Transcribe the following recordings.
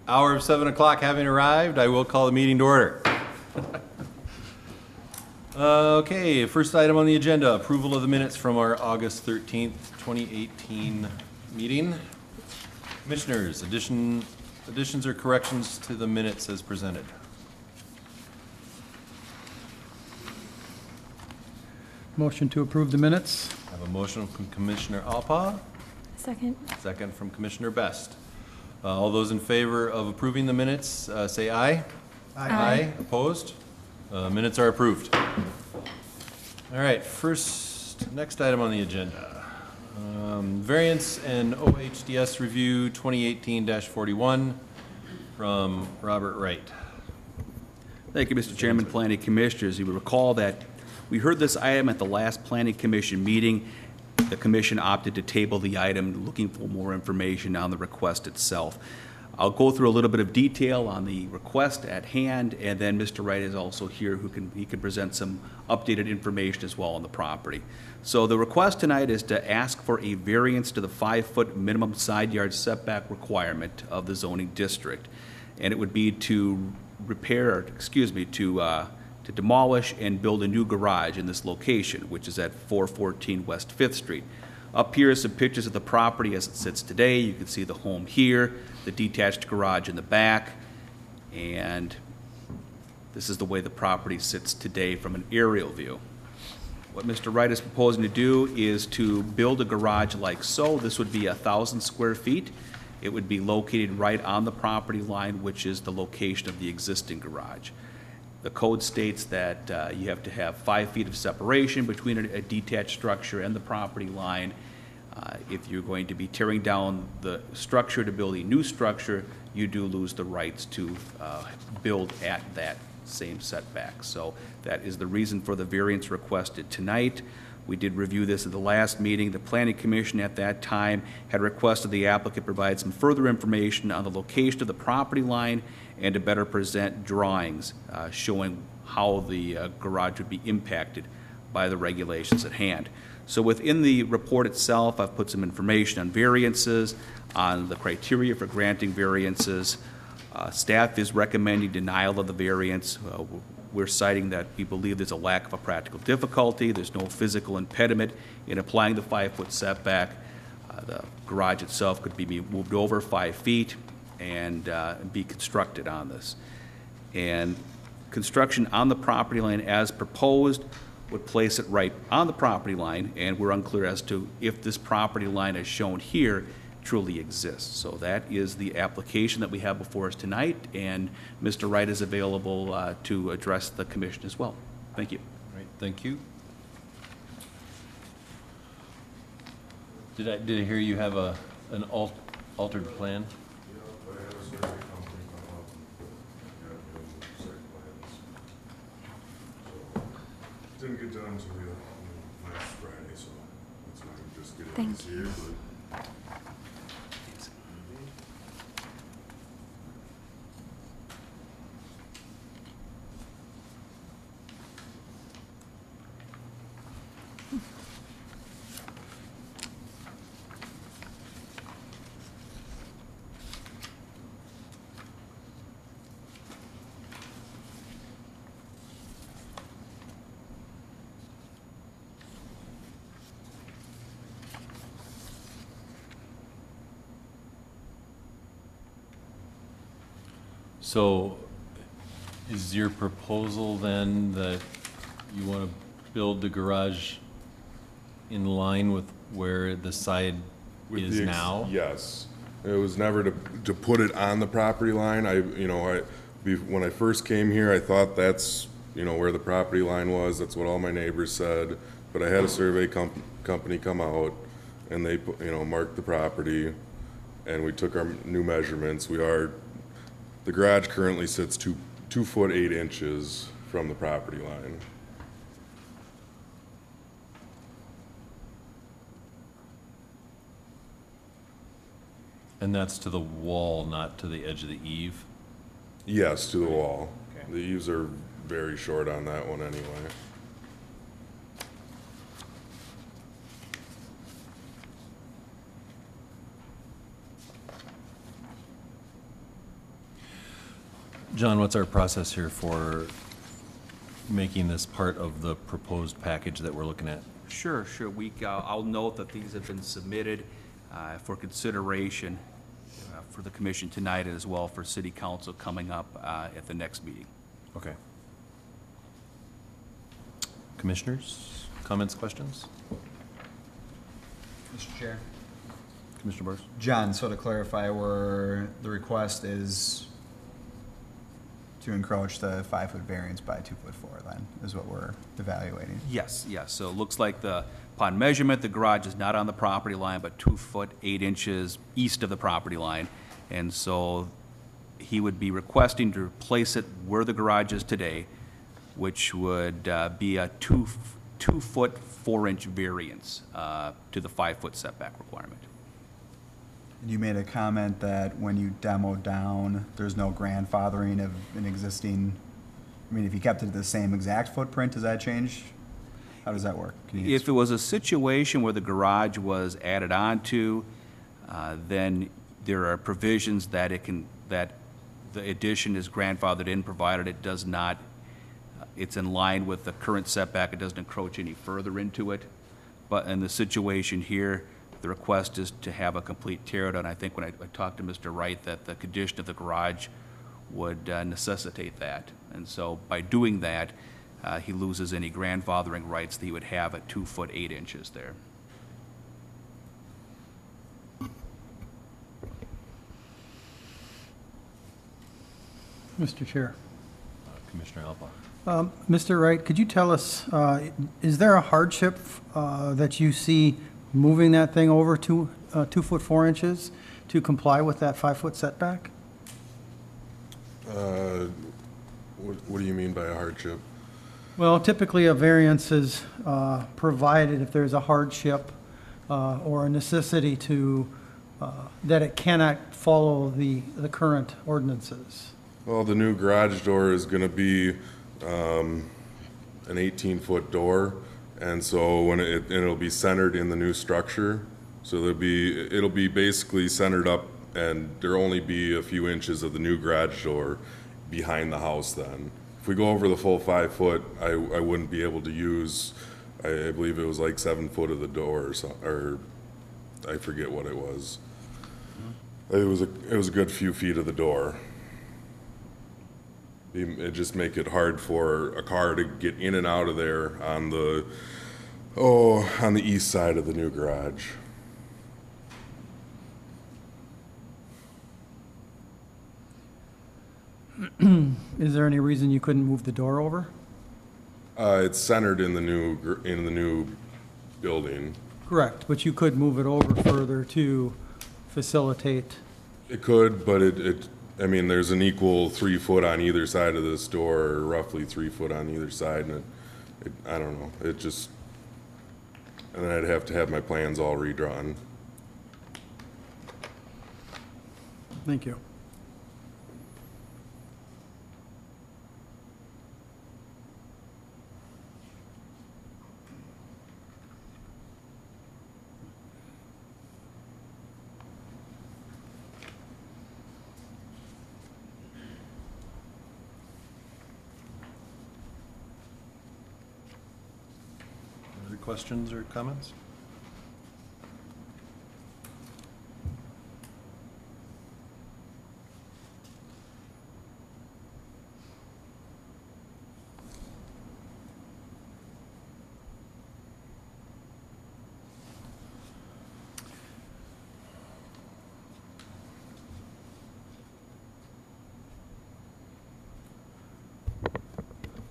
Hour of 7 o'clock having arrived, I will call the meeting to order. Okay, first item on the agenda, approval of the minutes from our August 13th, 2018 meeting. Commissioners, additions or corrections to the minutes as presented? Motion to approve the minutes. I have a motion from Commissioner Alpa, Second. second from Commissioner Best. All those in favor of approving the minutes, say aye. Aye. Opposed? Minutes are approved. All right, next item on the agenda. Variance and OHDS review 2018-41 from Robert Wright. Thank you, Mr. Chairman, Planning Commissioners. You will recall that we heard this item at the last Planning Commission meeting. The Commission opted to table the item, looking for more information on the request itself. I'll go through a little bit of detail on the request at hand, and then Mr. Wright is also here he can present some updated information as well on the property. So the request tonight is to ask for a variance to the 5-foot minimum side yard setback requirement of the zoning district. And it would be to to demolish and build a new garage in this location, which is at 414 West 5th Street. Up here are some pictures of the property as it sits today. You can see the home here, the detached garage in the back, and this is the way the property sits today from an aerial view. What Mr. Wright is proposing to do is to build a garage like so. This would be 1,000 square feet. It would be located right on the property line, which is the location of the existing garage. The code states that you have to have 5 feet of separation between a detached structure and the property line. If you're going to be tearing down the structure to build a new structure, you do lose the rights to build at that same setback. So that is the reason for the variance requested tonight. We did review this at the last meeting. The Planning Commission at that time had requested the applicant provide some further information on the location of the property line and to better present drawings showing how the garage would be impacted by the regulations at hand. So within the report itself, I've put some information on variances, on the criteria for granting variances. Staff is recommending denial of the variance. We're citing that we believe there's a lack of a practical difficulty. There's no physical impediment in applying the 5-foot setback. The garage itself could be moved over 5 feet and be constructed on this. And construction on the property line as proposed would place it right on the property line, and we're unclear as to if this property line as shown here truly exists. So that is the application that we have before us tonight, and Mr. Wright is available to address the commission as well. Thank you. All right, thank you. Did I hear you have an altered plan? Didn't get done until last Friday, so that's why I'm just getting Thank this here. But So is your proposal then that you want to build the garage in line with where the side is now? yes, it was never to put it on the property line. When I first came here, I thought that's where the property line was. That's what all my neighbors said. But I had a survey company come out, and they marked the property, and we took our new measurements. The garage currently sits 2 foot 8 inches from the property line. And that's to the wall, not to the edge of the eave? Yes, to the wall. Okay. The eaves are very short on that one anyway. John, what's our process here for making this part of the proposed package that we're looking at? Sure. I'll note that these have been submitted for consideration for the commission tonight and as well for city council coming up at the next meeting. Okay. Commissioners, comments, questions? Mr. Chair. Commissioner Barrs? John, so to clarify, where the request is to encroach the 5-foot variance by 2'4" then, is what we're evaluating. Yes. So it looks like upon measurement, the garage is not on the property line, but 2 foot 8 inches east of the property line. And so he would be requesting to place it where the garage is today, which would be a 2 foot 4 inch variance to the 5-foot setback requirement. And you made a comment that when you demo down, there's no grandfathering of an existing, I mean, if you kept it the same exact footprint, does that change? How does that work? Can you If it was a situation where the garage was added onto, then there are provisions that that the addition is grandfathered in, provided it does not, it's in line with the current setback, it doesn't encroach any further into it. But in the situation here, the request is to have a complete tear down. I think when I talked to Mr. Wright, that the condition of the garage would necessitate that. And so by doing that, he loses any grandfathering rights that he would have at 2 foot 8 inches there. Mr. Chair. Commissioner Alba? Mr. Wright, could you tell us, is there a hardship that you see moving that thing over 2 foot 4 inches to comply with that 5-foot setback? What do you mean by a hardship? Well, typically a variance is provided if there's a hardship or a necessity to, that it cannot follow the current ordinances. Well, the new garage door is gonna be an 18-foot door, and so when it'll be centered in the new structure. So it'll be basically centered up, and there'll only be a few inches of the new garage door behind the house then. If we go over the full 5 foot, I wouldn't be able to use, I believe it was like 7 foot of the door or so, or I forget what it was. It was a good few feet of the door. It just make it hard for a car to get in and out of there on the east side of the new garage. Is there any reason you couldn't move the door over? It's centered in the new building. Correct, but you could move it over further to facilitate. It could, but I mean, there's an equal 3 foot on either side of this door, or roughly 3 foot on either side, and I don't know, and then I'd have to have my plans all redrawn. Thank you. Other questions or comments?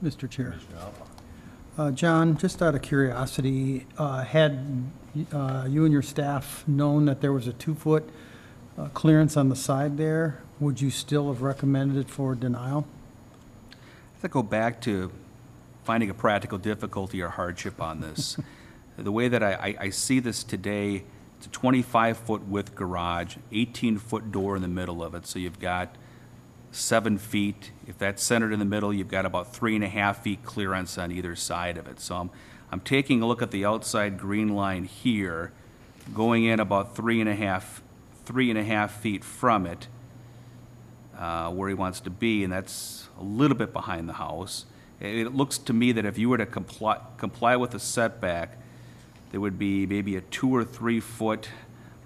Mr. Chair. Commissioner Alba? John, just out of curiosity, had you and your staff known that there was a 2-foot clearance on the side there, would you still have recommended it for denial? I have to go back to finding a practical difficulty or hardship on this. The way that I see this today, it's a 25-foot width garage, 18-foot door in the middle of it, so you've got 7 feet. If that's centered in the middle, you've got about 3.5 feet clearance on either side of it. So I'm taking a look at the outside green line here, going in about 3.5 feet from it. where he wants to be, and that's a little bit behind the house. It looks to me that if you were to comply with the setback, there would be maybe a 2 or 3 foot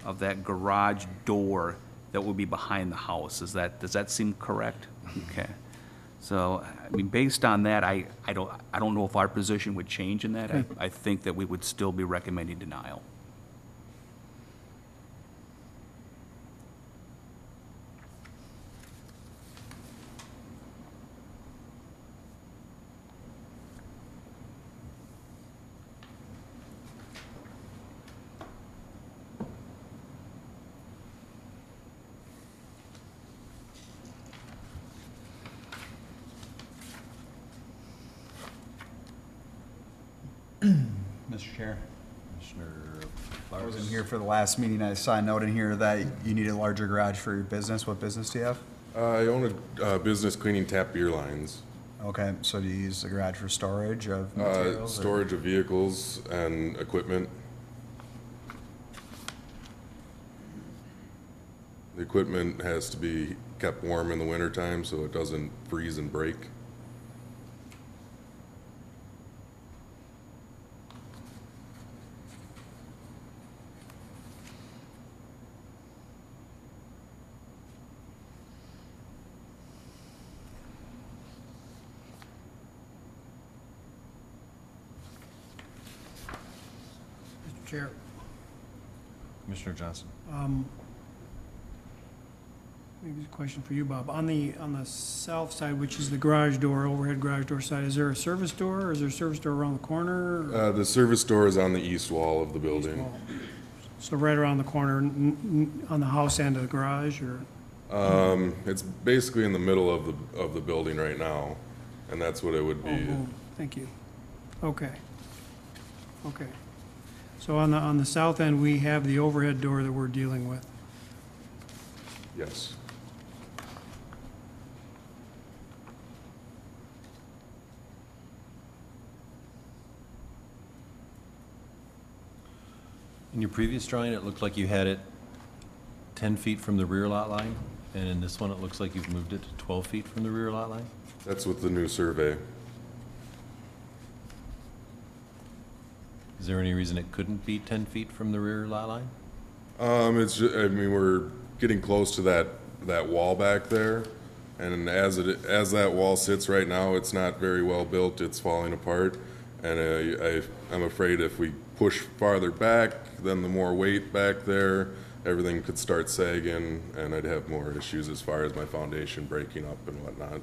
of that garage door that would be behind the house. Does that seem correct? Okay. So, I mean, based on that, I don't know if our position would change in that. I think that we would still be recommending denial. Mr. Chair, Commissioner I wasn't Flowers? here for the last meeting. I saw a note in here that you need a larger garage for your business. What business do you have? I own a business cleaning tap beer lines. Okay, so do you use the garage for storage of materials? or- Storage of vehicles and equipment. The equipment has to be kept warm in the wintertime so it doesn't freeze and break. Mr. Chair, Commissioner Johnson? maybe it's a question for you, Bob. On the south side, which is the garage door, overhead garage door side, is there a service door, or is there a service door around the corner? The service door is on the east wall of the building. So right around the corner, on the house end of the garage, or? It's basically in the middle of the building right now, and that's what it would Oh, be. boom. Thank you. Okay. Okay. So on the south end, we have the overhead door that we're dealing with. Yes. In your previous drawing, it looked like you had it 10 feet from the rear lot line, and in this one, it looks like you've moved it to 12 feet from the rear lot line? That's with the new survey. Is there any reason it couldn't be 10 feet from the rear lot line? It's just, I mean, we're getting close to that wall back there, and as that wall sits right now, it's not very well built. It's falling apart, and I'm afraid if we push farther back, then the more weight back there, everything could start sagging, and I'd have more issues as far as my foundation breaking up and whatnot.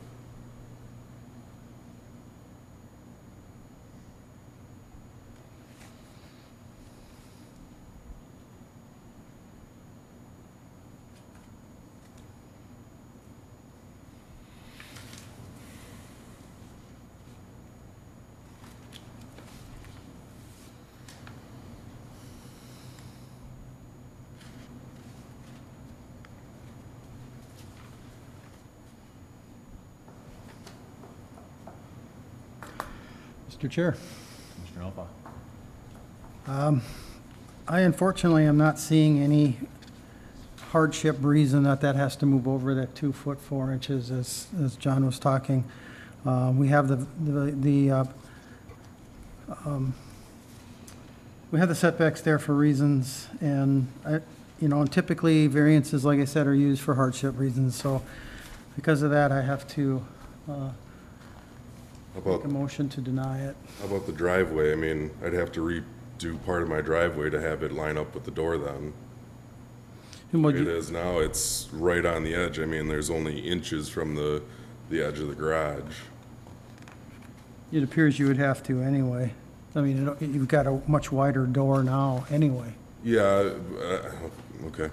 Mr. Chair, Commissioner Alpha? I unfortunately am not seeing any hardship reason that has to move over that 2 foot 4 inches as John was talking. We have we have the setbacks there for reasons, and and typically variances, like I said, are used for hardship reasons. So because of that, I have to How make about, a motion to deny it. how about the driveway? I mean, I'd have to redo part of my driveway to have it line up with the door then. And would It you- is now, it's right on the edge. I mean, there's only inches from the edge of the garage. It appears you would have to anyway. I mean, you've got a much wider door now anyway. Yeah, okay.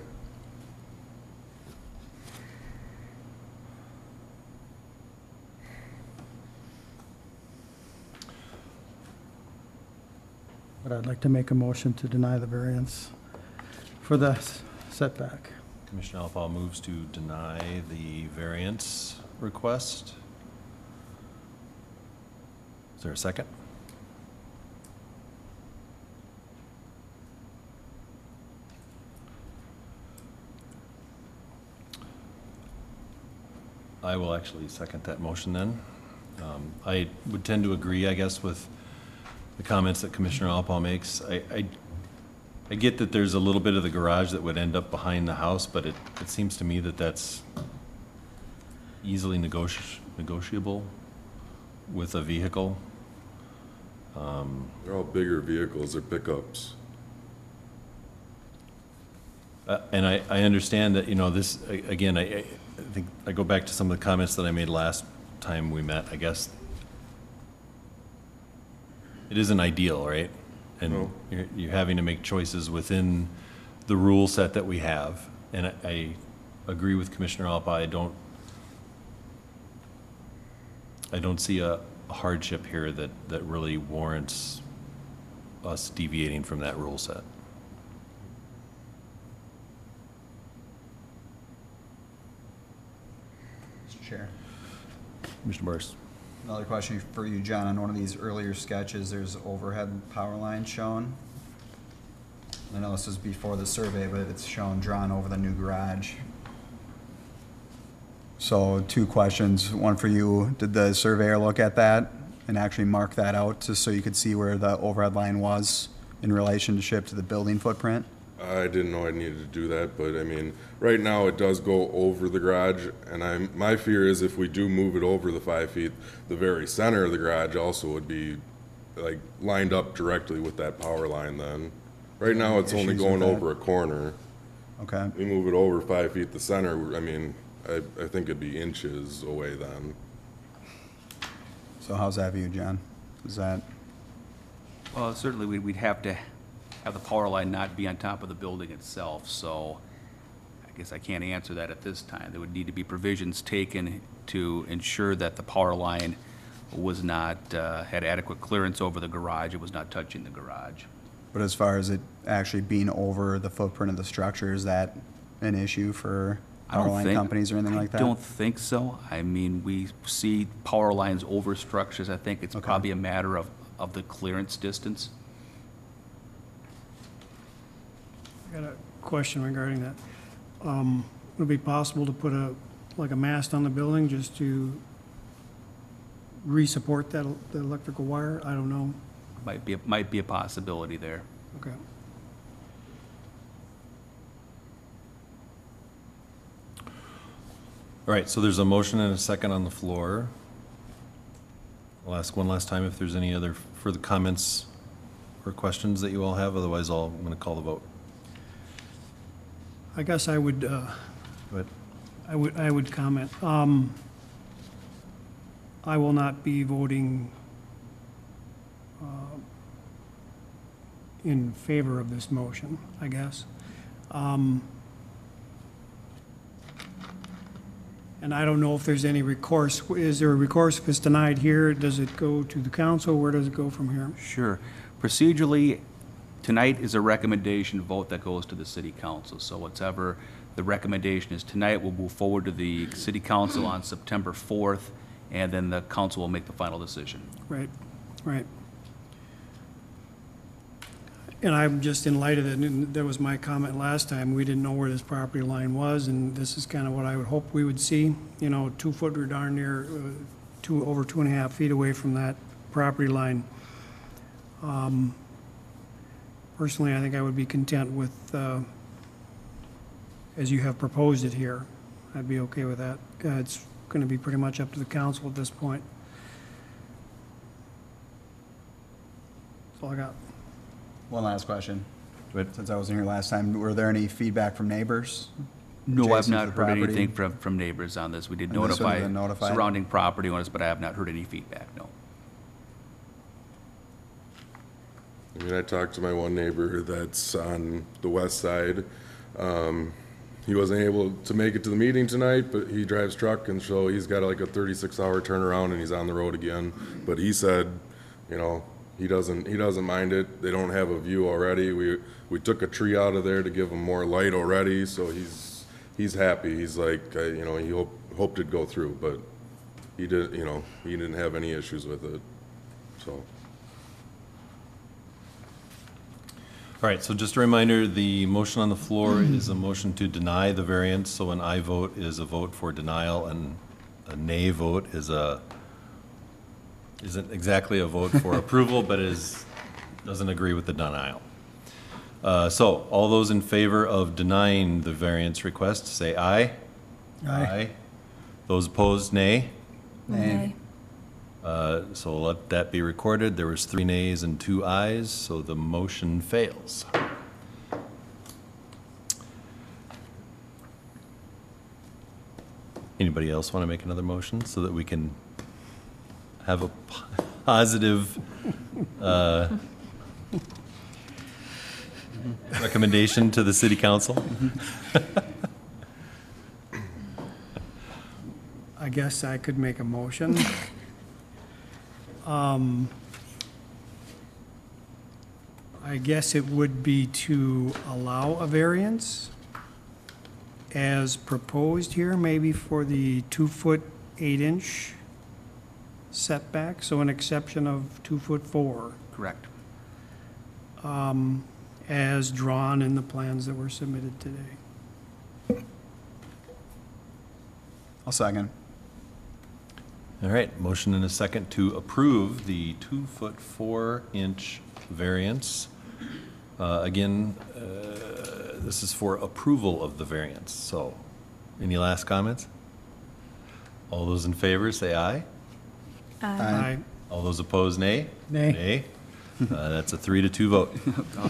But I'd like to make a motion to deny the variance for the setback. Commissioner Alpha moves to deny the variance request. Is there a second? I will actually second that motion then. I would tend to agree, I guess, with the comments that Commissioner Alpal makes. I get that there's a little bit of the garage that would end up behind the house, but it seems to me that that's easily negotiable with a vehicle. They're all bigger vehicles, they're pickups. And I understand that, you know, this, again, I think I go back to some of the comments that I made last time we met. I guess it isn't ideal, right? And No. you're having to make choices within the rule set that we have. And I agree with Commissioner Alpa. I don't see a hardship here that really warrants us deviating from that rule set. Mr. Chair. Commissioner Morris. Another question for you, John. On one of these earlier sketches, there's overhead power lines shown. I know this is before the survey, but it's shown drawn over the new garage. So 2 questions. One for you. Did the surveyor look at that and actually mark that out just so you could see where the overhead line was in relationship to the building footprint? I didn't know I needed to do that, but I mean, right now it does go over the garage, and my fear is if we do move it over the 5 feet, the very center of the garage also would be like lined up directly with that power line then. Right now, it's only Issues going with that? over a corner. Okay. We move it over 5 feet the center, I mean, I think it'd be inches away then. So how's that view, John? Is that, Well, certainly we'd have to have the power line not be on top of the building itself, so I guess I can't answer that at this time. There would need to be provisions taken to ensure that the power line was not, had adequate clearance over the garage, it was not touching the garage. but as far as it actually being over the footprint of the structure, is that an issue for I don't power line think- companies or anything like that? I don't think so. I mean, we see power lines over structures. I think it's Okay. probably a matter of the clearance distance. I got a question regarding that. Would it be possible to put like a mast on the building just to re-support the electrical wire? I don't know. Might be a possibility there. Okay. All right, so there's a motion and a second on the floor. I'll ask one last time if there's any other further comments or questions that you all have, otherwise I'm going to call the vote. I guess I would, Go ahead. I would comment. I will not be voting in favor of this motion, I guess. And I don't know if there's any recourse. Is there a recourse if it's denied here? Does it go to the council? Where does it go from here? Sure. Procedurally, tonight is a recommendation vote that goes to the city council. So whatever the recommendation is tonight will move forward to the city council on September 4th, and then the council will make the final decision. Right, right. And I'm just in light of that, and that was my comment last time, we didn't know where this property line was, and this is kind of what I would hope we would see. You know, 2 foot or darn near, over 2.5 feet away from that property line. Personally, I think I would be content with, as you have proposed it here. I'd be okay with that. It's going to be pretty much up to the council at this point. That's all I got. One last question. Go ahead. Since I wasn't here last time, were there any feedback from neighbors? No, I've adjacent to not the heard property? anything from neighbors on this. We did And this would have notify been notified? surrounding property owners, but I have not heard any feedback, no. I mean, I talked to my one neighbor that's on the west side. He wasn't able to make it to the meeting tonight, but he drives truck, and so he's got like a 36-hour turnaround, and he's on the road again. But he said, you know, he doesn't mind it. They don't have a view already. We took a tree out of there to give him more light already, so he's happy. He's like, you know, he hoped it'd go through, but he didn't have any issues with it, so. All right, so just a reminder, the motion on the floor is a motion to deny the variance, so an aye vote is a vote for denial, and nay vote isn't exactly a vote for approval, but doesn't agree with the denial. So all those in favor of denying the variance request, say aye. Aye. Those opposed, nay. Nay. So let that be recorded. There was 3 nays and 2 ayes, so the motion fails. Anybody else want to make another motion so that we can have a positive recommendation to the city council? I guess I could make a motion. I guess it would be to allow a variance as proposed here, maybe for the 2-foot 8-inch setback, so an exception of 2'4", Correct. as drawn in the plans that were submitted today. I'll second. All right, motion and a second to approve the 2-foot 4-inch variance. Again, this is for approval of the variance. So, any last comments? All those in favor, say aye. Aye. All those opposed, nay. Nay. Nay. That's a 3-2 vote.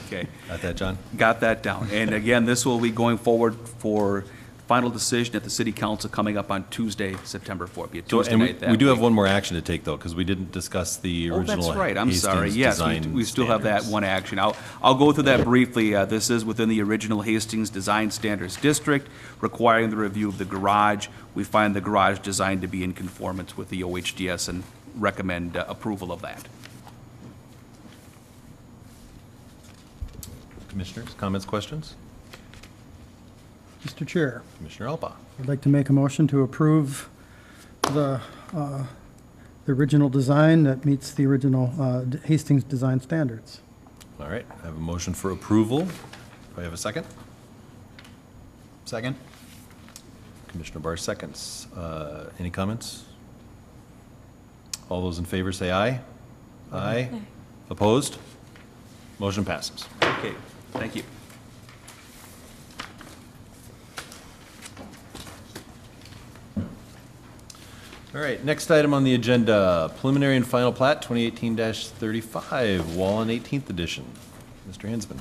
Okay. Got that, John? Got that down. And again, this will be going forward for final decision at the city council coming up on Tuesday, September 4th. Be a So, Tuesday and night that we do have week. one more action to take, though, because we didn't discuss the Oh, original. that's right, I'm sorry. Hastings Yes, design we still have that standards. one action. I'll go through that briefly. This is within the original Hastings Design Standards District, requiring the review of the garage. We find the garage design to be in conformance with the OHDS and recommend approval of that. Commissioners, comments, questions? Mr. Chair, Commissioner Alba. I'd like to make a motion to approve the original design that meets the original Hastings design standards. All right, I have a motion for approval. Do I have a second? Second? Commissioner Barr seconds. Any comments? All those in favor say aye. Aye. Opposed? Motion passes. Okay, thank you. All right, next item on the agenda, preliminary and final plat, 2018-35, Wallen 18th edition. Mr. Hansman.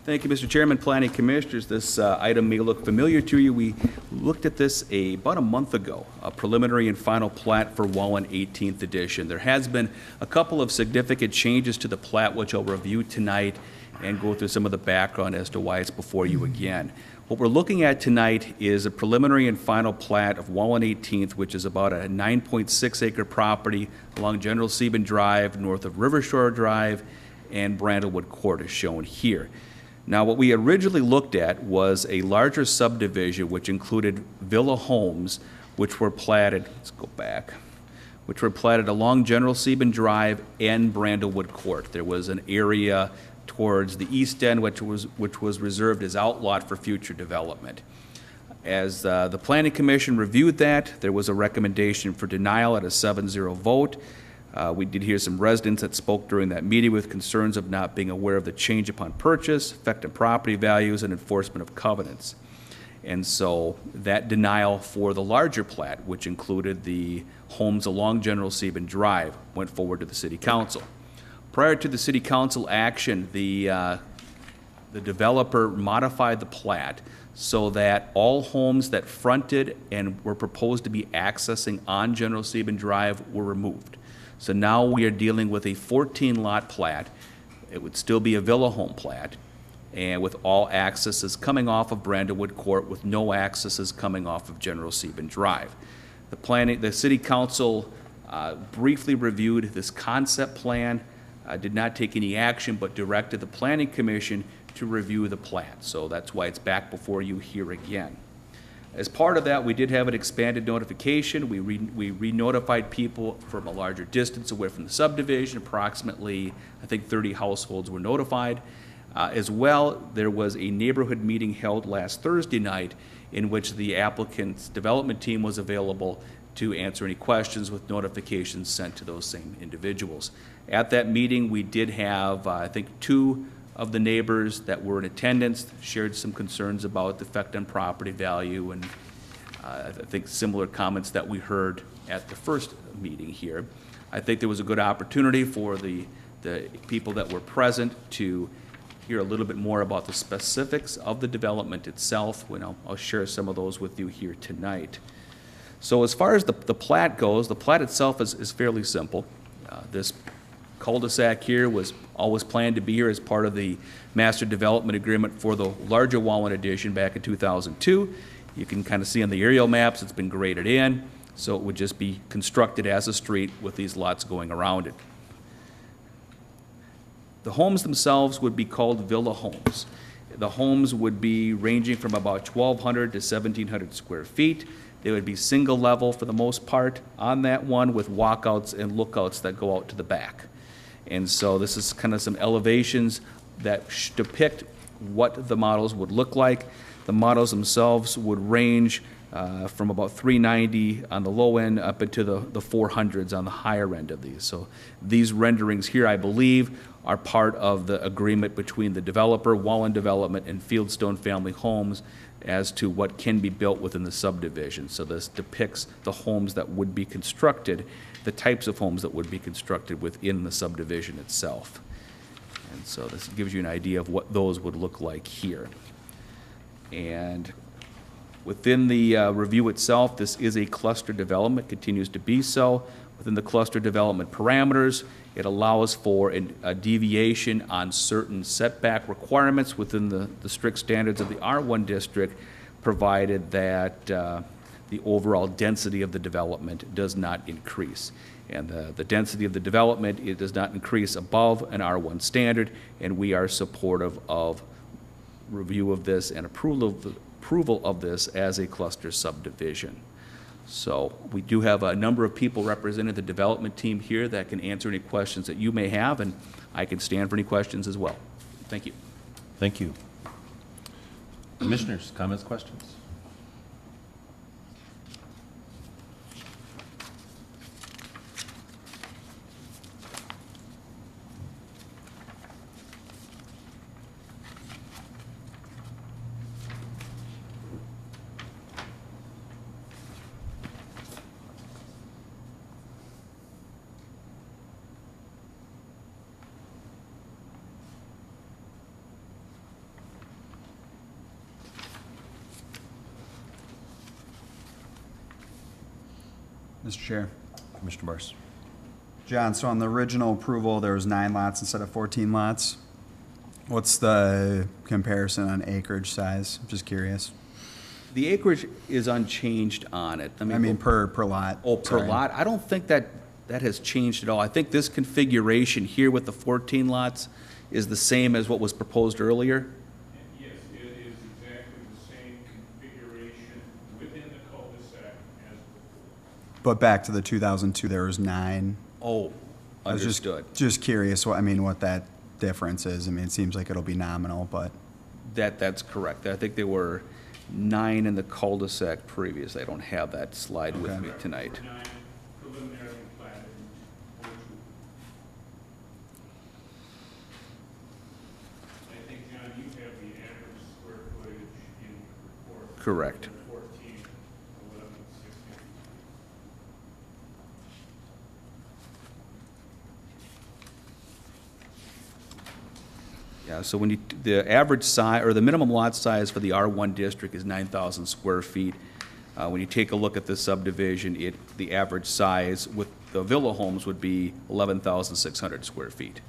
Thank you, Mr. Chairman, Planning Commissioners. This item may look familiar to you. We looked at this about a month ago, a preliminary and final plat for Wallen 18th edition. There has been a couple of significant changes to the plat, which I'll review tonight and go through some of the background as to why it's before you again. What we're looking at tonight is a preliminary and final plat of Wallen 18th, which is about a 9.6 acre property along General Sieben Drive, north of Rivershore Drive, and Brandlewood Court is shown here. Now, what we originally looked at was a larger subdivision which included villa homes which were platted, let's go back, which were platted along General Sieben Drive and Brandlewood Court. There was an area towards the east end which was reserved as outlot for future development. As the Planning Commission reviewed that, there was a recommendation for denial at a 7-0 vote. We did hear some residents that spoke during that meeting with concerns of not being aware of the change upon purchase, affecting property values, and enforcement of covenants. And so that denial for the larger plat, which included the homes along General Sieben Drive, went forward to the City Council. Prior to the City Council action, the developer modified the plat so that all homes that fronted and were proposed to be accessing on General Sieben Drive were removed. So now we are dealing with a 14-lot plat. It would still be a villa home plat, and with all accesses coming off of Brandlewood Court, with no accesses coming off of General Sieben Drive. The City Council briefly reviewed this concept plan, did not take any action, but directed the Planning Commission to review the plat. So that's why it's back before you here again. As part of that, we did have an expanded notification. We re-notified people from a larger distance away from the subdivision. Approximately, I think 30 households were notified. As well, there was a neighborhood meeting held last Thursday night in which the applicant's development team was available to answer any questions with notifications sent to those same individuals. At that meeting, we did have, I think, 2 of the neighbors that were in attendance, shared some concerns about the effect on property value, and I think similar comments that we heard at the first meeting here. I think there was a good opportunity for the people that were present to hear a little bit more about the specifics of the development itself. I'll share some of those with you here tonight. So as far as the plat goes, the plat itself is fairly simple. This cul-de-sac here was always planned to be here as part of the master development agreement for the larger Wallen addition back in 2002. You can kind of see on the aerial maps it's been graded in, so it would just be constructed as a street with these lots going around it. The homes themselves would be called villa homes. The homes would be ranging from about 1,200 to 1,700 square feet. They would be single level for the most part on that one, with walkouts and lookouts that go out to the back. And so this is kind of some elevations that depict what the models would look like. The models themselves would range from about 390 on the low end up into the 400s on the higher end of these. So these renderings here, I believe, are part of the agreement between the developer, Wallen Development, and Fieldstone Family Homes as to what can be built within the subdivision. So this depicts the homes that would be constructed, the types of homes that would be constructed within the subdivision itself. And so this gives you an idea of what those would look like here. And within the review itself, this is a cluster development, continues to be so. Within the cluster development parameters, it allows for a deviation on certain setback requirements within the strict standards of the R1 district, provided that the overall density of the development does not increase. And the density of the development, it does not increase above an R1 standard, and we are supportive of review of this and approval of this as a cluster subdivision. So we do have a number of people representing the development team here that can answer any questions that you may have, and I can stand for any questions as well. Thank you. Thank you. Commissioners, comments, questions? Mr. Chair. Commissioner Barrs. John, so on the original approval, there was 9 lots instead of 14 lots. What's the comparison on acreage size? Just curious. The acreage is unchanged on it. I mean, per lot. Oh, per Sorry. lot? I don't think that has changed at all. I think this configuration here with the 14 lots is the same as what was proposed earlier. Yes, it is exactly the same configuration within the cul-de-sac as before. But back to the 2002, there was 9. Oh, I was understood. just curious what that difference is. I mean, it seems like it'll be nominal, but That's correct. I think there were 9 in the cul-de-sac previous. I don't have that slide with Okay. me tonight. 9 preliminarily platted in 02. I think, John, you have the average square footage in your report. Correct. 14, 11, 16. Yeah, so when the average size, or the minimum lot size for the R1 district is 9,000 square feet. When you take a look at this subdivision, the average size with the villa homes would be 11,600 square feet.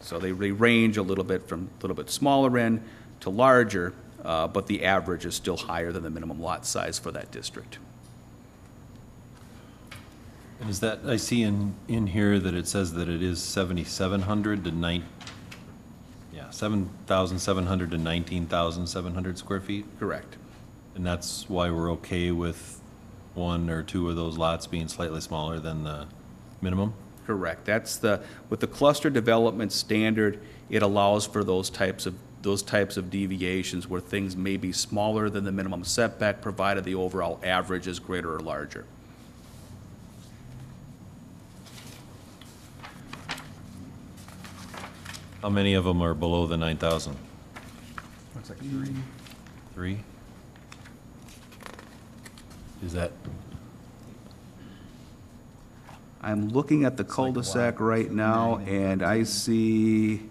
So they range a little bit from a little bit smaller end to larger, but the average is still higher than the minimum lot size for that district. And is that, I see in here that it says that it is 7,700 to 7,700 to 19,700 square feet? Correct. And that's why we're okay with 1 or 2 of those lots being slightly smaller than the minimum? Correct. With the cluster development standard, it allows for those types of deviations where things may be smaller than the minimum setback, provided the overall average is greater or larger. How many of them are below the 9,000? Looks like 3. 3? Is that, I'm looking at the cul-de-sac right now, and I see,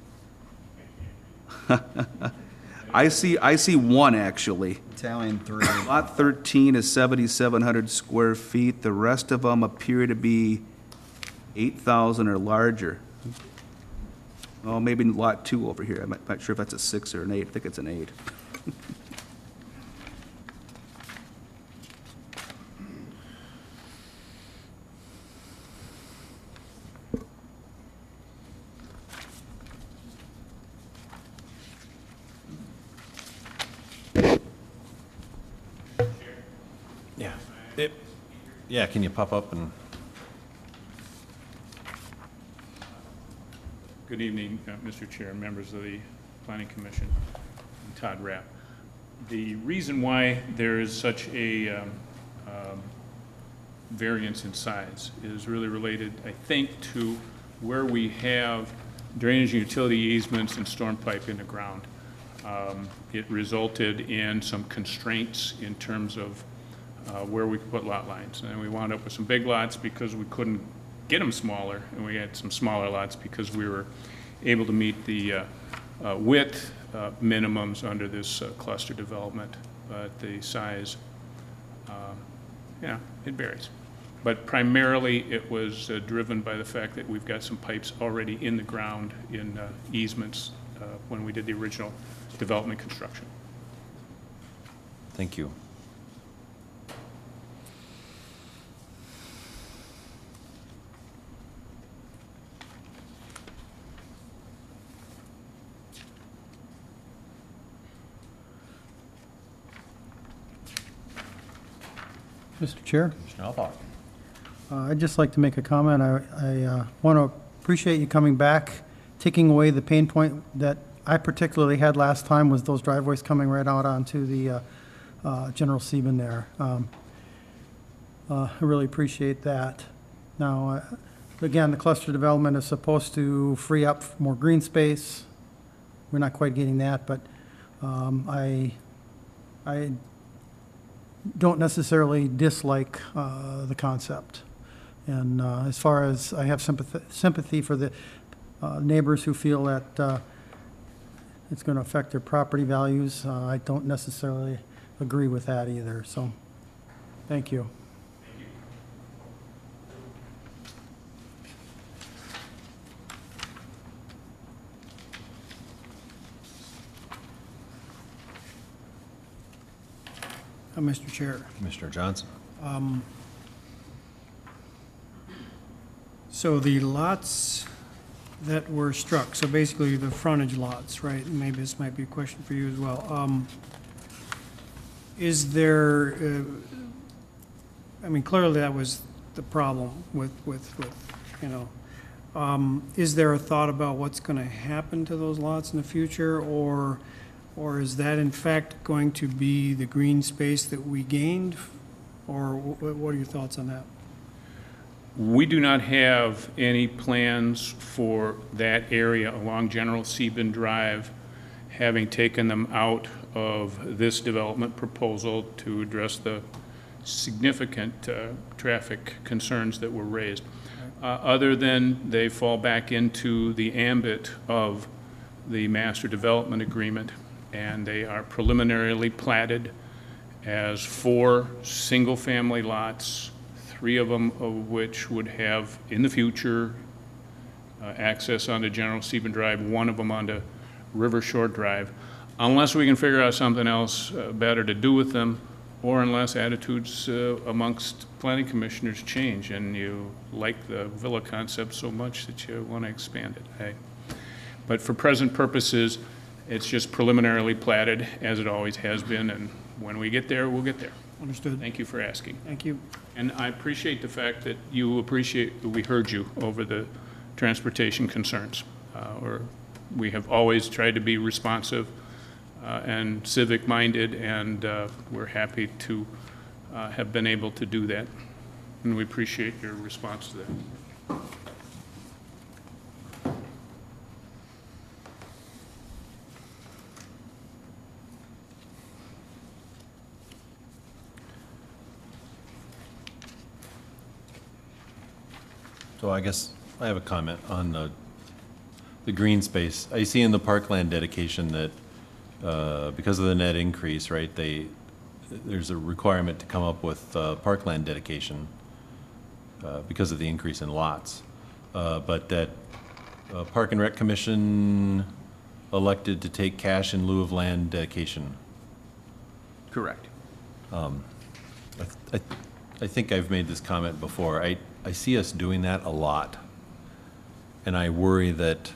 I see one, actually. Italian 3. Lot 13 is 7,700 square feet. The rest of them appear to be 8,000 or larger. Oh, maybe Lot 2 over here. I'm not sure if that's a 6 or an 8. I think it's an 8. yeah. Yeah, can you pop up and, Good evening, Mr. Chair, and members of the Planning Commission, and Todd Rapp. The reason why there is such a variance in size is really related, I think, to where we have drainage and utility easements and storm pipe in the ground. It resulted in some constraints in terms of where we could put lot lines. And we wound up with some big lots because we couldn't get them smaller, and we had some smaller lots because we were able to meet the width minimums under this cluster development. But the size, yeah, it varies. But primarily, it was driven by the fact that we've got some pipes already in the ground in easements when we did the original development construction. thank you. Mr. Chair? Commissioner Alpert. I'd just like to make a comment. I want to appreciate you coming back, taking away the pain point that I particularly had last time was those driveways coming right out onto the General Sieben there. I really appreciate that. Now, again, the cluster development is supposed to free up more green space. We're not quite getting that, but I don't necessarily dislike the concept. And as far as I have sympathy for the neighbors who feel that it's going to affect their property values, I don't necessarily agree with that either. So, thank you. Mr. Chair. Commissioner Johnson. So the lots that were struck, so basically the frontage lots, right? Maybe this might be a question for you as well. Is there, I mean, clearly that was the problem with you know, is there a thought about what's going to happen to those lots in the future, or is that in fact going to be the green space that we gained, or what are your thoughts on that? We do not have any plans for that area along General Sieben Drive, having taken them out of this development proposal to address the significant traffic concerns that were raised. Other than they fall back into the ambit of the master development agreement, and they are preliminarily platted as 4 single-family lots, 3 of them of which would have, in the future, access onto General Sieben Drive, 1 of them onto River Shore Drive, unless we can figure out something else better to do with them, or unless attitudes amongst planning commissioners change and you like the villa concept so much that you want to expand it. But for present purposes, it's just preliminarily platted, as it always has been, and when we get there, we'll get there. Understood. Thank you for asking. Thank you. And I appreciate the fact that you appreciate that we heard you over the transportation concerns. We have always tried to be responsive and civic-minded, and we're happy to have been able to do that. And we appreciate your response to that. So I guess I have a comment on the green space. I see in the parkland dedication that because of the net increase, right, there's a requirement to come up with parkland dedication because of the increase in lots. But that Park and Rec Commission elected to take cash in lieu of land dedication. Correct. I think I've made this comment before. I see us doing that a lot. And I worry that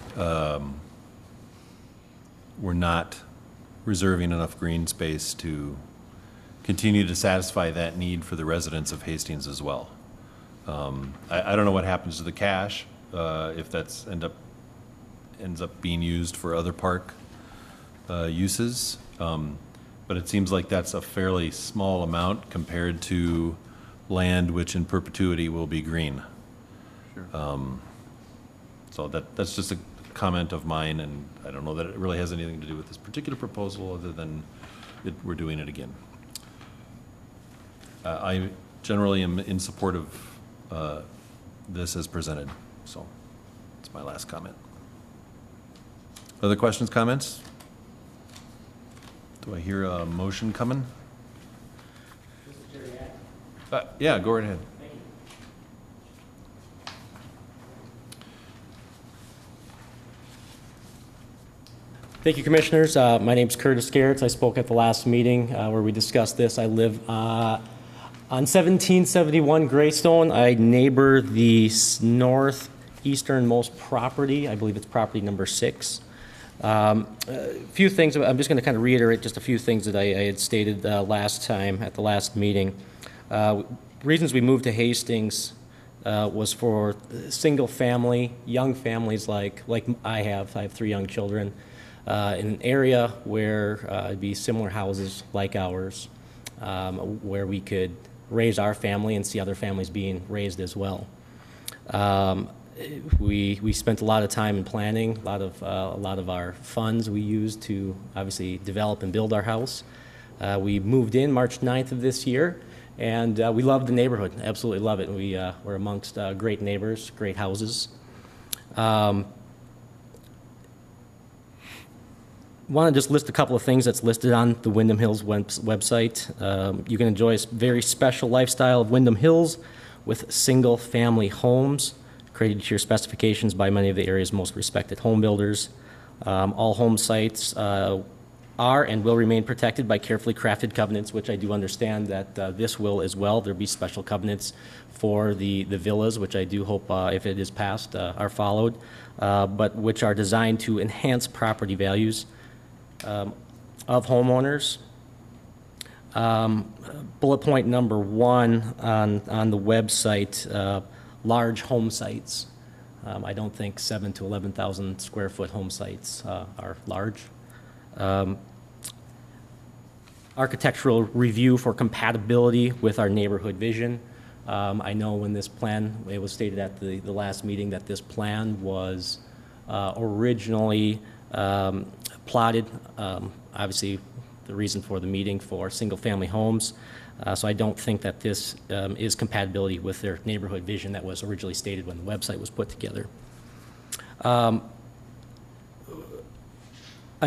we're not reserving enough green space to continue to satisfy that need for the residents of Hastings as well. I don't know what happens to the cash, if that's ends up being used for other park uses. But it seems like that's a fairly small amount compared to land which in perpetuity will be green. Sure. So that's just a comment of mine, and I don't know that it really has anything to do with this particular proposal other than we're doing it again. I generally am in support of this as presented, so it's my last comment. Other questions, comments? Do I hear a motion coming? Yeah, go right ahead. Thank you, Commissioners. My name's Curtis Garretts. I spoke at the last meeting where we discussed this. I live on 1771 Greystone. I neighbor the northeasternmost property. I believe it's property number 6. A few things, I'm just going to kind of reiterate just a few things that I had stated last time at the last meeting. Reasons we moved to Hastings was for single family, young families like I have 3 young children, in an area where it'd be similar houses like ours, where we could raise our family and see other families being raised as well. We spent a lot of time in planning, a lot of our funds we used to obviously develop and build our house. We moved in March 9th of this year, and we love the neighborhood, absolutely love it. We're amongst great neighbors, great houses. Want to just list a couple of things that's listed on the Windham Hills website. You can enjoy a very special lifestyle of Windham Hills with single-family homes created to your specifications by many of the area's most respected home builders. All home sites are and will remain protected by carefully crafted covenants, which I do understand that this will as well. There'll be special covenants for the villas, which I do hope, if it is passed, are followed, but which are designed to enhance property values of homeowners. Bullet point number 1 on the website, large home sites. I don't think 7,000 to 11,000 square foot home sites are large. Architectural review for compatibility with our neighborhood vision. I know when this plan, it was stated at the last meeting that this plan was originally plotted, obviously the reason for the meeting for single-family homes. So I don't think that this is compatibility with their neighborhood vision that was originally stated when the website was put together. I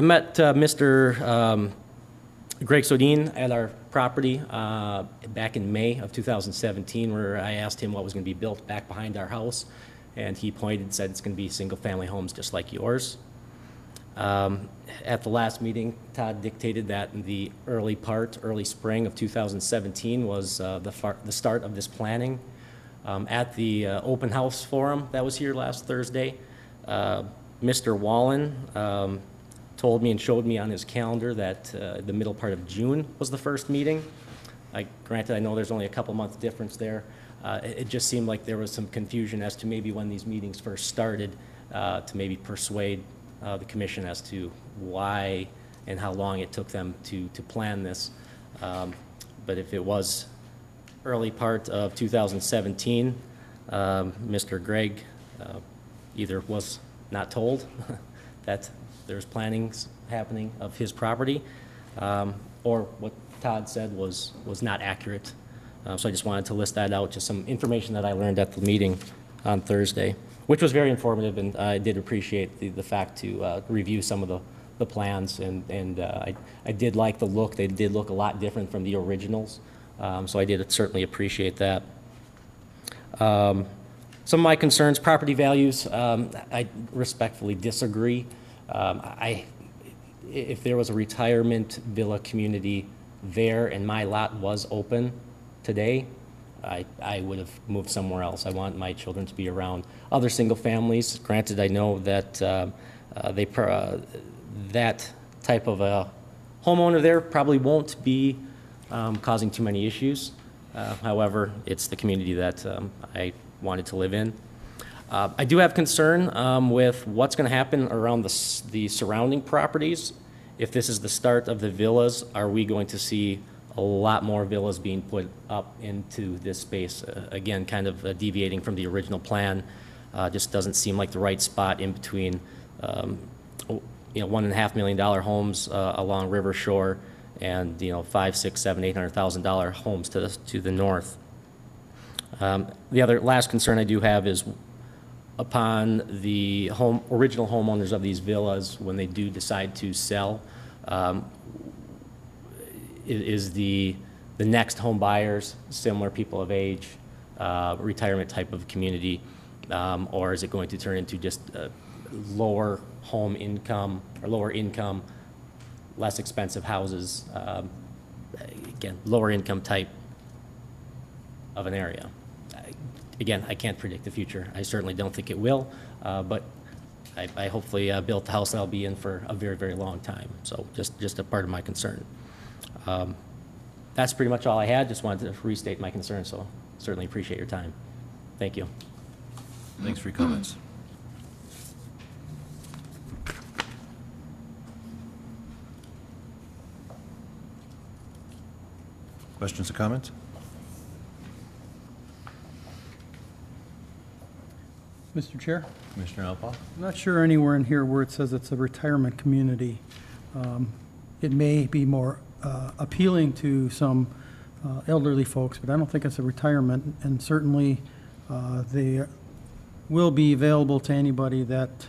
met Mr. Greg Sodine at our property back in May of 2017, where I asked him what was going to be built back behind our house, and he pointed and said it's going to be single-family homes just like yours. At the last meeting, Todd dictated that in the early spring of 2017 was the start of this planning. At the open house forum that was here last Thursday, Mr. Wallen told me and showed me on his calendar that the middle part of June was the first meeting. Granted, I know there's only a couple months difference there. It just seemed like there was some confusion as to maybe when these meetings first started to maybe persuade the commission as to why and how long it took them to plan this. But if it was early part of 2017, Mr. Gregg either was not told that there's plannings happening of his property, or what Todd said was not accurate. So I just wanted to list that out, just some information that I learned at the meeting on Thursday, which was very informative, and I did appreciate the fact to review some of the plans, and I did like the look. They did look a lot different from the originals, so I did certainly appreciate that. Some of my concerns, property values, I respectfully disagree. If there was a retirement villa community there and my lot was open today, I would have moved somewhere else. I want my children to be around other single families. Granted, I know that that type of a homeowner there probably won't be causing too many issues. However, it's the community that I wanted to live in. I do have concern with what's going to happen around the surrounding properties. If this is the start of the villas, are we going to see a lot more villas being put up into this space? Again, kind of deviating from the original plan. Just doesn't seem like the right spot in between, $1.5 million homes along River Shore and $500,000, $600,000, $700,000, $800,000 homes to the north. The other last concern I do have is upon the original homeowners of these villas, when they do decide to sell, is the next home buyers similar people of age, retirement type of community, or is it going to turn into just lower home income or lower income, less expensive houses, again, lower income type of an area? Again, I can't predict the future. I certainly don't think it will, but I hopefully built the house that I'll be in for a very, very long time. So just a part of my concern. That's pretty much all I had. Just wanted to restate my concern, so certainly appreciate your time. Thank you. Thanks for your comments. Questions or comments? Mr. Chair, Commissioner Alpal? I'm not sure anywhere in here where it says it's a retirement community. It may be more appealing to some elderly folks, but I don't think it's a retirement, and certainly they will be available to anybody that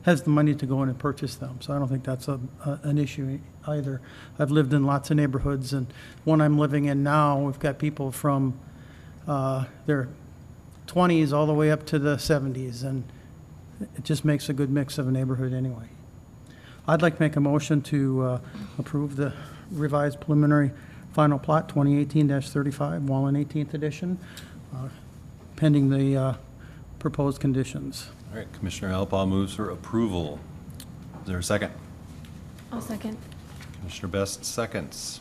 has the money to go in and purchase them. So I don't think that's an issue either. I've lived in lots of neighborhoods, and one I'm living in now, we've got people from their 20s all the way up to the 70s, and it just makes a good mix of a neighborhood anyway. I'd like to make a motion to approve the revised preliminary final plot 2018-35, Wallen 18th edition, pending the proposed conditions. All right, Commissioner Alpal moves for approval. Is there a second? I'll second. Commissioner Best seconds.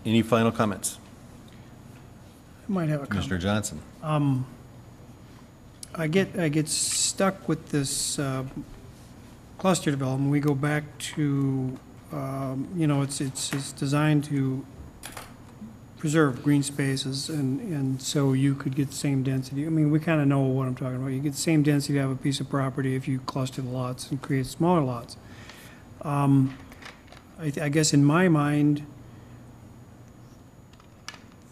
Any final comments? I might have a Commissioner comment. Johnson? I get stuck with this cluster development. We go back to, it's designed to preserve green spaces, and so you could get the same density. I mean, we kind of know what I'm talking about. You get the same density to have a piece of property if you cluster the lots and create smaller lots. I guess in my mind,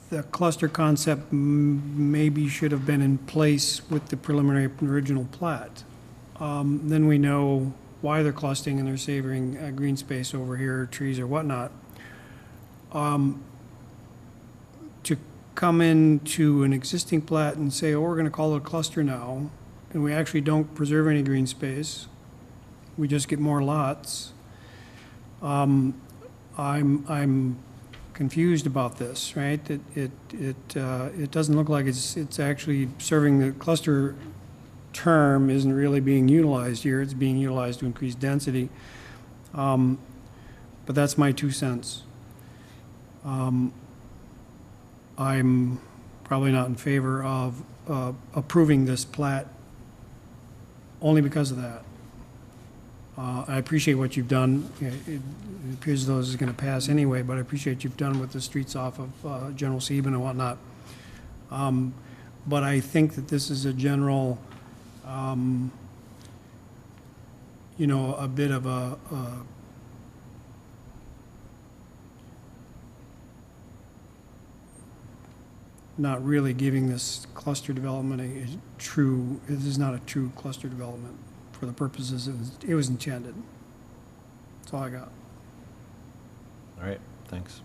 the cluster concept maybe should have been in place with the preliminary original plat. Then we know why they're clustering and they're saving green space over here, trees or whatnot. To come into an existing plat and say, oh, we're going to call it a cluster now, and we actually don't preserve any green space, we just get more lots. I'm confused about this, right? It doesn't look like it's actually serving the cluster term isn't really being utilized here. It's being utilized to increase density. But that's my 2 cents. I'm probably not in favor of approving this plat only because of that. I appreciate what you've done. It appears as though this is going to pass anyway, but I appreciate what you've done with the streets off of General Sieben and whatnot. But I think that this is a general, a bit of a not really giving this cluster development a true, it is not a true cluster development for the purposes it was intended. That's all I got. All right, thanks.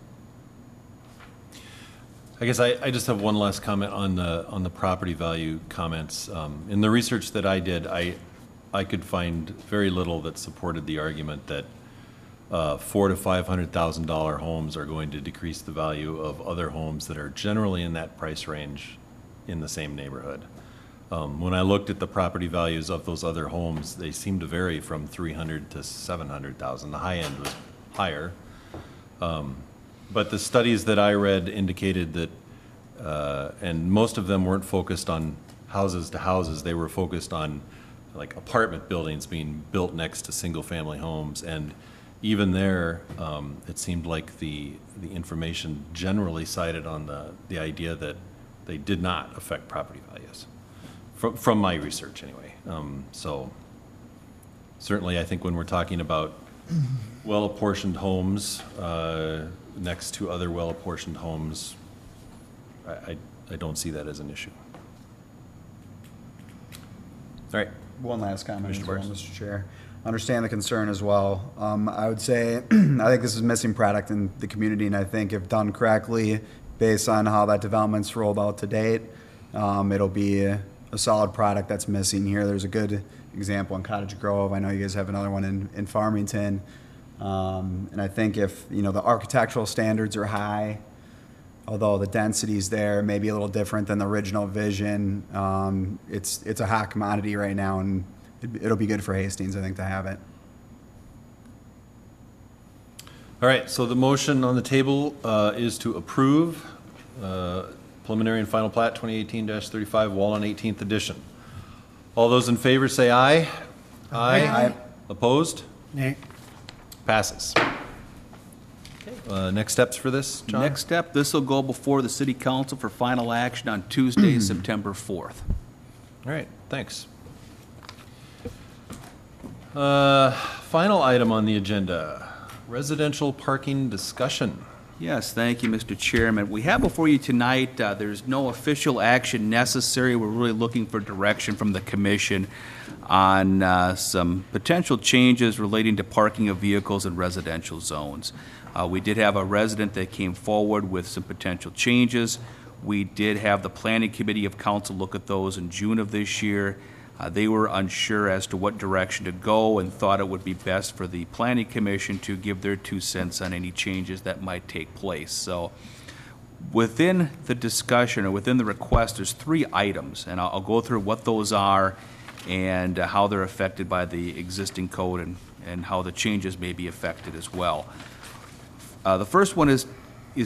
I guess I just have one last comment on the property value comments. In the research that I did, I could find very little that supported the argument that $400,000 to $500,000 homes are going to decrease the value of other homes that are generally in that price range in the same neighborhood. When I looked at the property values of those other homes, they seemed to vary from $300,000 to $700,000. The high end was higher. But the studies that I read indicated that, and most of them weren't focused on houses to houses, they were focused on like apartment buildings being built next to single-family homes. And even there, it seemed like the information generally cited on the idea that they did not affect property values, from my research anyway. So certainly I think when we're talking about well-apportioned homes next to other well-apportioned homes, I don't see that as an issue. All right. One last comment as well, Commissioner Mr. Chair. Understand the concern as well. I would say, I think this is a missing product in the community, and I think if done correctly, based on how that development's rolled out to date, it'll be a solid product that's missing here. There's a good example in Cottage Grove. I know you guys have another one in Farmington. And I think if, you know, the architectural standards are high, although the density's there, maybe a little different than the original vision, it's a hot commodity right now, and it'll be good for Hastings, I think, to have it. All right, so the motion on the table is to approve preliminary and final plat 2018-35 Wallen 18th edition. All those in favor say aye. Aye. Opposed? Nay. Passes. Next steps for this, John? Next step, this will go before the city council for final action on Tuesday, September 4th. All right, thanks. Final item on the agenda, residential parking discussion. Yes, thank you, Mr. Chairman. We have before you tonight, there's no official action necessary. We're really looking for direction from the commission on some potential changes relating to parking of vehicles in residential zones. We did have a resident that came forward with some potential changes. We did have the planning committee of council look at those in June of this year. They were unsure as to what direction to go and thought it would be best for the planning commission to give their 2 cents on any changes that might take place. So within the discussion or within the request, there's 3 items, and I'll go through what those are and how they're affected by the existing code and how the changes may be affected as well. The first one is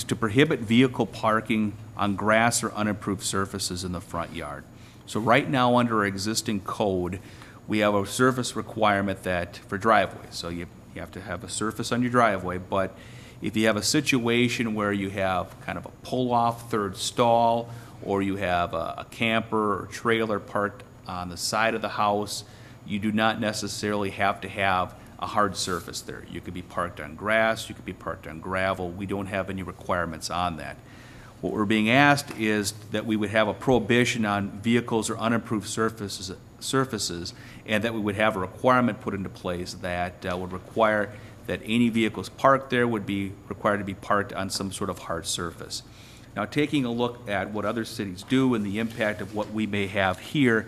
to prohibit vehicle parking on grass or unimproved surfaces in the front yard. So right now, under our existing code, we have a surface requirement that for driveways. So you have to have a surface on your driveway, but if you have a situation where you have kind of a pull-off third stall, or you have a camper or trailer parked on the side of the house, you do not necessarily have to have a hard surface there. You could be parked on grass, you could be parked on gravel. We don't have any requirements on that. What we're being asked is that we would have a prohibition on vehicles or unimproved surfaces, and that we would have a requirement put into place that would require that any vehicles parked there would be required to be parked on some sort of hard surface. Now, taking a look at what other cities do and the impact of what we may have here,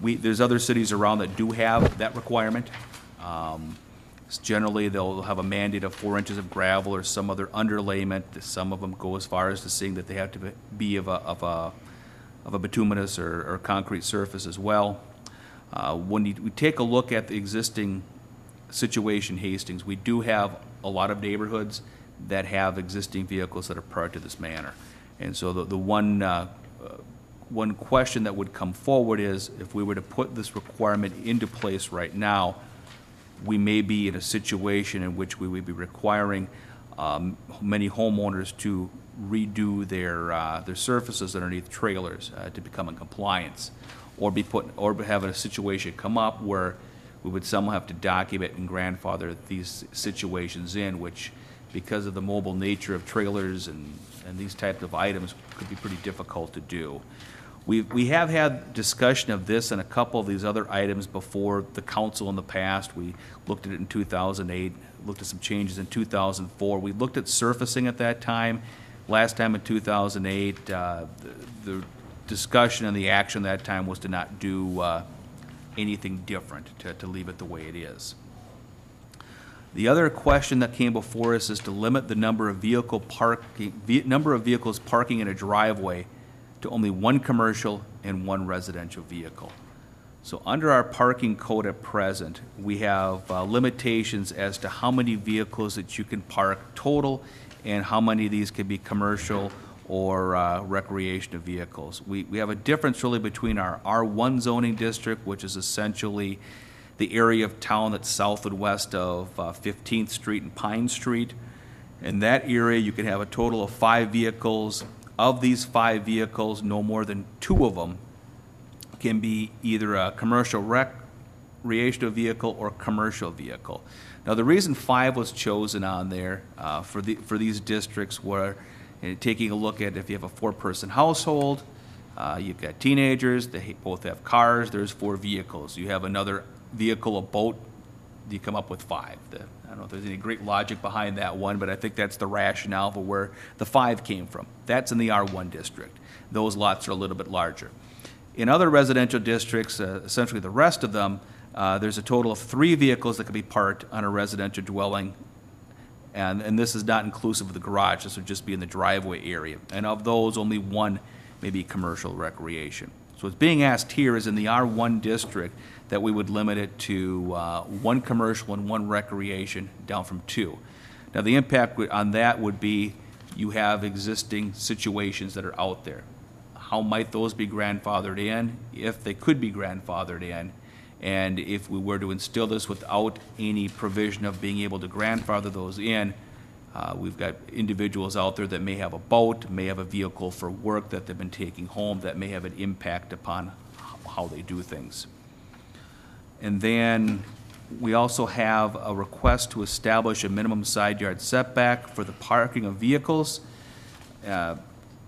there's other cities around that do have that requirement. Generally, they'll have a mandate of 4 inches of gravel or some other underlayment. Some of them go as far as to saying that they have to be of a bituminous or concrete surface as well. When we take a look at the existing situation, Hastings, we do have a lot of neighborhoods that have existing vehicles that are parked in this manner. And so the one question that would come forward is, if we were to put this requirement into place right now, we may be in a situation in which we would be requiring many homeowners to redo their surfaces underneath trailers to become in compliance, or have a situation come up where we would somehow have to document and grandfather these situations in, which because of the mobile nature of trailers and these types of items, could be pretty difficult to do. We have had discussion of this and a couple of these other items before the council in the past. We looked at it in 2008, looked at some changes in 2004. We looked at surfacing at that time. Last time in 2008, the discussion and the action that time was to not do anything different, to leave it the way it is. The other question that came before us is to limit the number of vehicles parking in a driveway to only one commercial and one residential vehicle. So under our parking code at present, we have limitations as to how many vehicles that you can park total and how many of these can be commercial or recreational vehicles. We have a difference really between our R1 zoning district, which is essentially the area of town that's south and west of 15th Street and Pine Street. In that area, you can have a total of 5 vehicles. Of these 5 vehicles, no more than 2 of them can be either a commercial recreational vehicle or commercial vehicle. Now, the reason 5 was chosen on there for these districts were taking a look at if you have a 4-person household, you've got teenagers, they both have cars, there's 4 vehicles. You have another vehicle, a boat, you come up with 5. I don't know if there's any great logic behind that one, but I think that's the rationale for where the 5 came from. That's in the R1 district. Those lots are a little bit larger. In other residential districts, essentially the rest of them, there's a total of 3 vehicles that can be parked on a residential dwelling, and this is not inclusive of the garage. This would just be in the driveway area. And of those, only 1 may be commercial recreation. So what's being asked here is in the R1 district that we would limit it to 1 commercial and 1 recreation, down from 2. Now, the impact on that would be you have existing situations that are out there. How might those be grandfathered in, if they could be grandfathered in? And if we were to instill this without any provision of being able to grandfather those in, we've got individuals out there that may have a boat, may have a vehicle for work that they've been taking home that may have an impact upon how they do things. And then we also have a request to establish a minimum side yard setback for the parking of vehicles.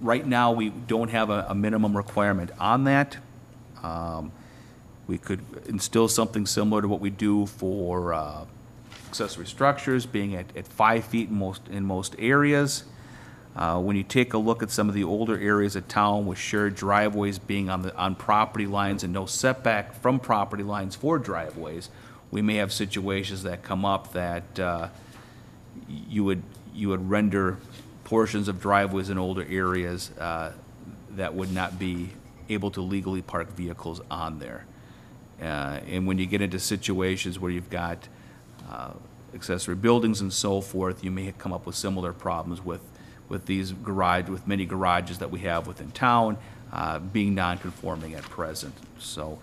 Right now, we don't have a minimum requirement on that. We could instill something similar to what we do for accessory structures, being at 5 feet in most areas. When you take a look at some of the older areas of town with shared driveways being on property lines and no setback from property lines for driveways, we may have situations that come up that you would render portions of driveways in older areas that would not be able to legally park vehicles on there. And when you get into situations where you've got accessory buildings and so forth, you may come up with similar problems with many garages that we have within town being non-conforming at present. So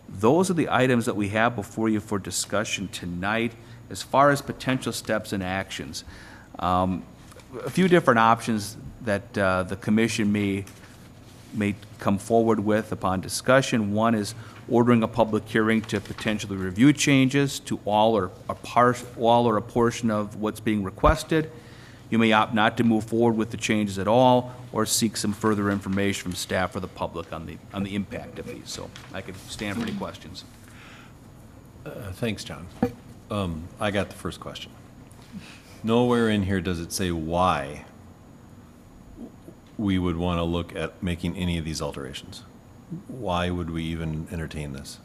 those are the items that we have before you for discussion tonight. As far as potential steps and actions, a few different options that the commission may come forward with upon discussion. One is ordering a public hearing to potentially review changes to all or a portion of what's being requested. You may opt not to move forward with the changes at all, or seek some further information from staff or the public on the impact of these. So I could stand for any questions. Thanks, John. I got the first question. Nowhere in here does it say why we would want to look at making any of these alterations. Why would we even entertain this?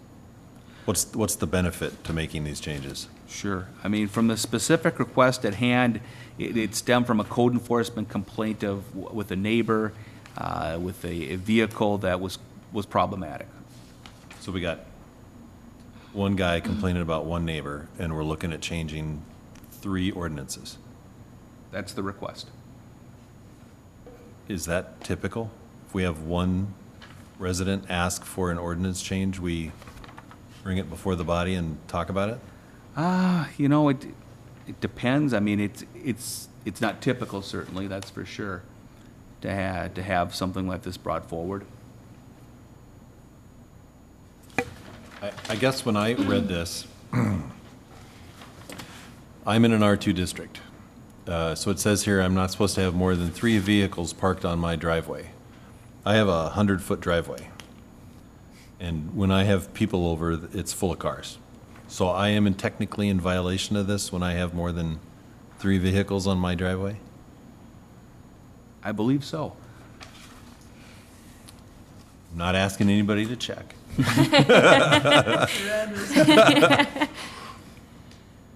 What's the benefit to making these changes? Sure. I mean, from the specific request at hand, it stemmed from a code enforcement complaint with a neighbor with a vehicle that was problematic. So we got one guy complaining about one neighbor, and we're looking at changing 3 ordinances. That's the request. Is that typical? If we have one resident ask for an ordinance change, we bring it before the body and talk about it? You know, it depends. I mean, it's not typical, certainly, that's for sure, to have something like this brought forward. I guess when I read this, I'm in an R2 district, So it says here, I'm not supposed to have more than 3 vehicles parked on my driveway. I have a 100-foot driveway. And when I have people over, it's full of cars. So I am technically in violation of this when I have more than 3 vehicles on my driveway? I believe so. I'm not asking anybody to check.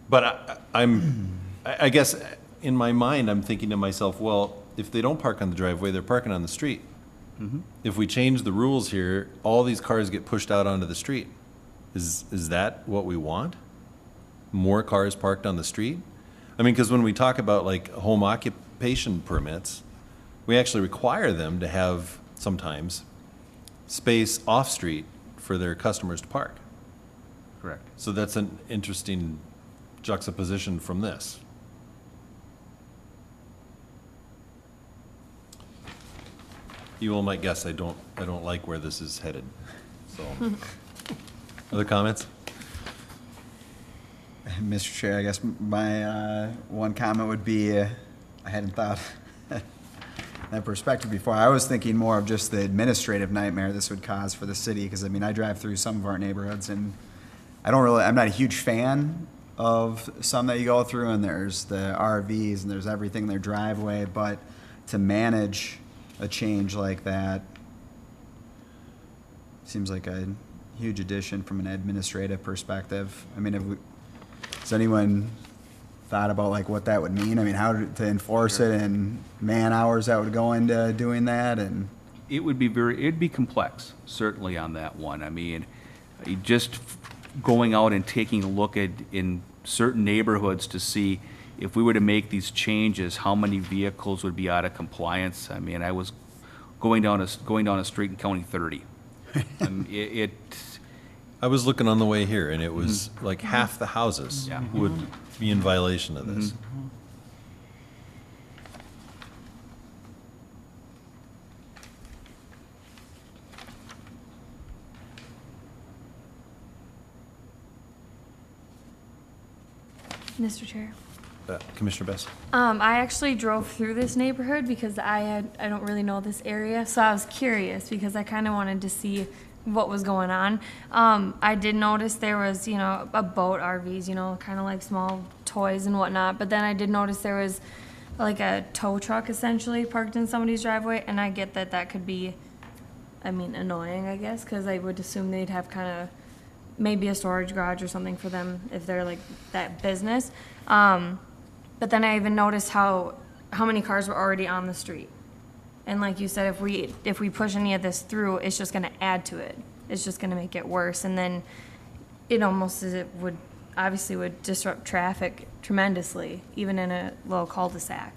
But I guess in my mind, I'm thinking to myself, well, if they don't park on the driveway, they're parking on the street. If we change the rules here, all these cars get pushed out onto the street. Is that what we want? More cars parked on the street? I mean, because when we talk about like home occupation permits, we actually require them to have sometimes space off-street for their customers to park. Correct. So that's an interesting juxtaposition from this. You all might guess I don't like where this is headed. So, other comments? Mr. Chair, I guess my one comment would be, I hadn't thought that perspective before. I was thinking more of just the administrative nightmare this would cause for the city, because I mean, I drive through some of our neighborhoods and I'm not a huge fan of some that you go through, and there's the RVs and there's everything in their driveway, but to manage a change like that seems like a huge addition from an administrative perspective. I mean, has anyone thought about like what that would mean? I mean, how to enforce it and man hours that would go into doing that, and It'd be complex, certainly on that one. I mean, just going out and taking a look at, in certain neighborhoods to see if we were to make these changes, how many vehicles would be out of compliance. I mean, I was going down a street and counting 30. I was looking on the way here, and it was like half the houses Yeah. would be in violation of this. Mr. Chair. Commissioner Best? I actually drove through this neighborhood because I don't really know this area, so I was curious because I kind of wanted to see what was going on. I did notice there was, a boat, RVs, kind of like small toys and whatnot, but then I did notice there was like a tow truck essentially parked in somebody's driveway, and I get that that could be, annoying, I guess, because I would assume they'd have kind of maybe a storage garage or something for them if they're like that business. But then I even noticed how many cars were already on the street. And like you said, if we push any of this through, it's just gonna add to it. It's just gonna make it worse. And then it almost would disrupt traffic tremendously, even in a little cul-de-sac,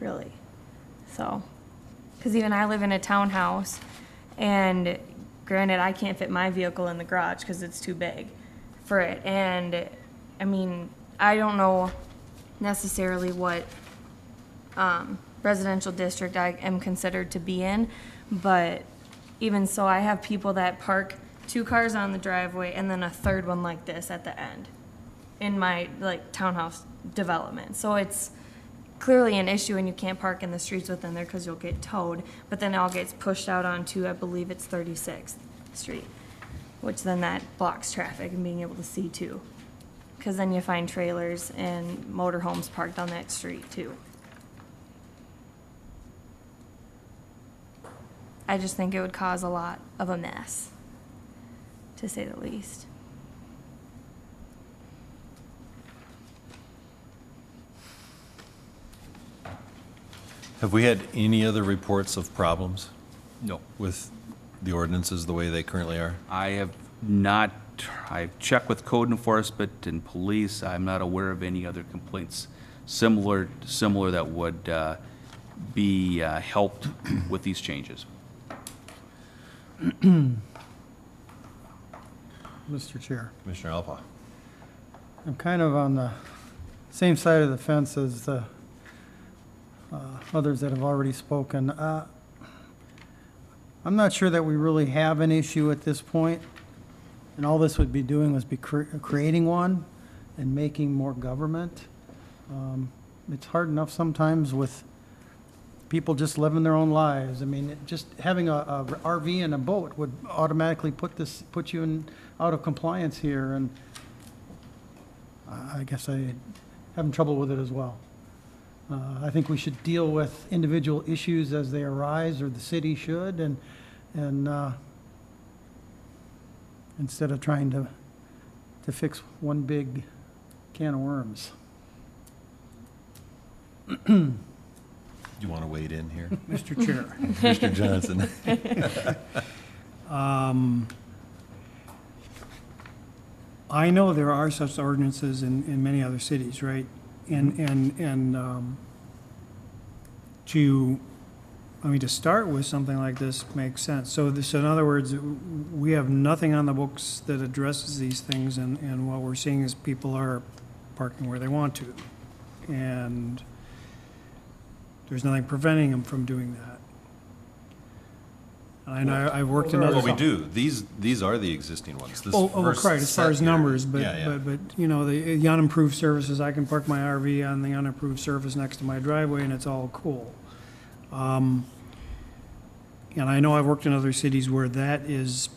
really. So, because even I live in a townhouse, and granted, I can't fit my vehicle in the garage because it's too big for it. And I don't know necessarily what residential district I am considered to be in, but even so, I have people that park 2 cars on the driveway and then a third one like this at the end in my townhouse development. So it's clearly an issue, and you can't park in the streets within there because you'll get towed, but then it all gets pushed out onto, I believe it's 36th Street, which then that blocks traffic and being able to see too. Because then you find trailers and motorhomes parked on that street too. I just think it would cause a lot of a mess, to say the least. Have we had any other reports of problems No. with the ordinances the way they currently are? I have not, I've checked with code enforcement and police. I'm not aware of any other complaints similar that would be helped with these changes. Mr. Chair. Commissioner Alpa? I'm kind of on the same side of the fence as the others that have already spoken. I'm not sure that we really have an issue at this point, and all this would be doing was be creating one and making more government. it's hard enough sometimes with people just living their own lives. I mean, just having a RV and a boat would automatically put you out of compliance here, and I guess I having trouble with it as well. I think we should deal with individual issues as they arise, or the city should, and instead of trying to fix one big can of worms. Do you want to wade in here? Mr. Chair. Mr. Johnson? I know there are such ordinances in many other cities, right? To start with something like this makes sense. So in other words, we have nothing on the books that addresses these things, and what we're seeing is people are parking where they want to. And there's nothing preventing them from doing that. I know I've worked in other. Well, we do. These are the existing ones. This first Correct, as far set as here. numbers, but, Yeah, yeah. but, you know, the unimproved surfaces, I can park my RV on the unimproved surface next to my driveway and it's all cool. And I know I've worked in other cities where that is,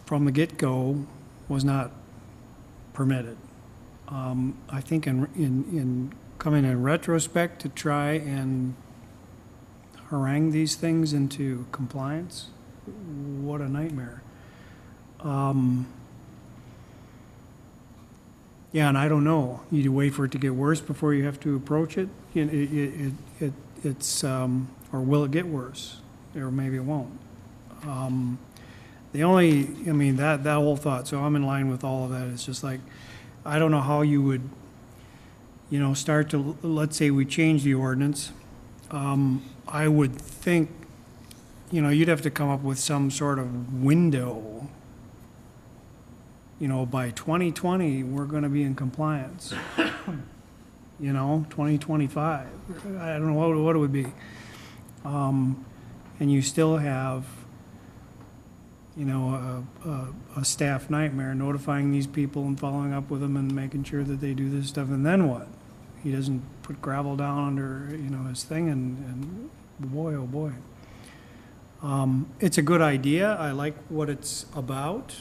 from the get-go, was not permitted. I think in coming in retrospect to try and harangue these things into compliance, what a nightmare. Yeah, and I don't know. You wait for it to get worse before you have to approach it. It's or will it get worse? Or maybe it won't. That whole thought, so I'm in line with all of that. It's just like, I don't know how you would, start to, let's say we change the ordinance. I would think, you'd have to come up with some sort of window. By 2020, we're going to be in compliance. 2025. I don't know what it would be. And you still have, a staff nightmare notifying these people and following up with them and making sure that they do this stuff. And then what? He doesn't put gravel down under, his thing, and boy, oh boy. It's a good idea. I like what it's about.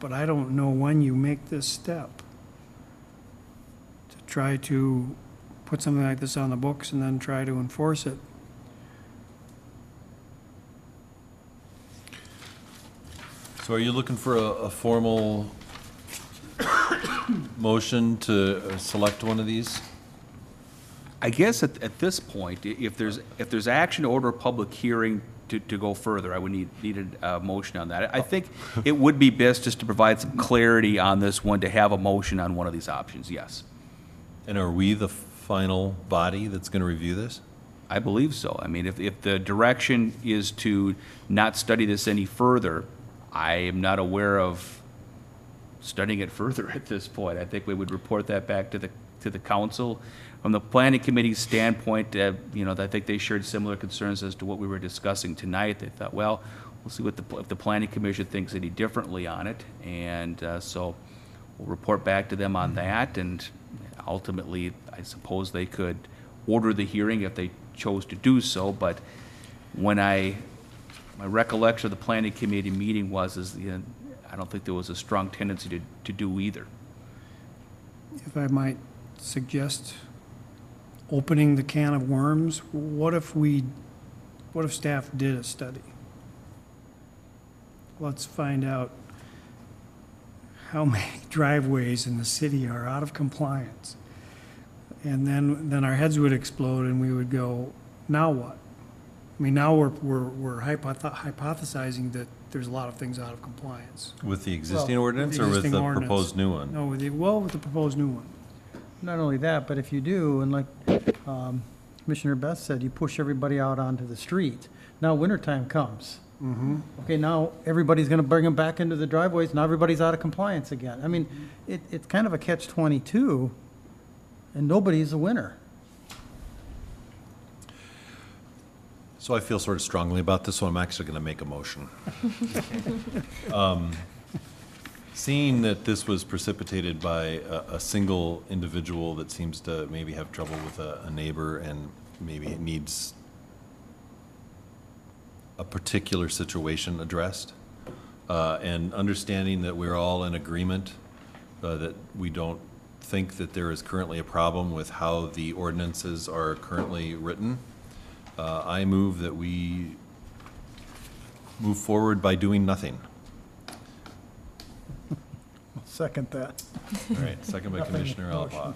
But I don't know when you make this step to try to put something like this on the books and then try to enforce it. So are you looking for a formal motion to select one of these? I guess at this point, if there's action to order a public hearing to go further, I would need a motion on that. I think it would be best just to provide some clarity on this one, to have a motion on one of these options, yes. And are we the final body that's going to review this? I believe so. I mean, if the direction is to not study this any further, I am not aware of studying it further at this point. I think we would report that back to the council. From the planning committee's standpoint, I think they shared similar concerns as to what we were discussing tonight. They thought, well, we'll see if the planning commission thinks any differently on it, and so we'll report back to them on that. And ultimately, I suppose they could order the hearing if they chose to do so. But my recollection of the planning committee meeting I don't think there was a strong tendency to do either. If I might suggest opening the can of worms, what if staff did a study? Let's find out how many driveways in the city are out of compliance. And then our heads would explode and we would go, now what? I mean, now we're hypothesizing that there's a lot of things out of compliance. With the existing Well, ordinance the or with existing the ordinance. proposed new one? No, with the proposed new one. Not only that, but if you do, and like Commissioner Best said, you push everybody out onto the street. Now wintertime comes. Okay, now everybody's going to bring them back into the driveways. Now everybody's out of compliance again. I mean, it's kind of a catch-22, and nobody's a winner. So I feel sort of strongly about this, so I'm actually going to make a motion. Seeing that this was precipitated by a single individual that seems to maybe have trouble with a neighbor and maybe it needs a particular situation addressed, and understanding that we're all in agreement that we don't think that there is currently a problem with how the ordinances are currently written, I move that we move forward by doing nothing. Second that. All right, second by Commissioner Alba.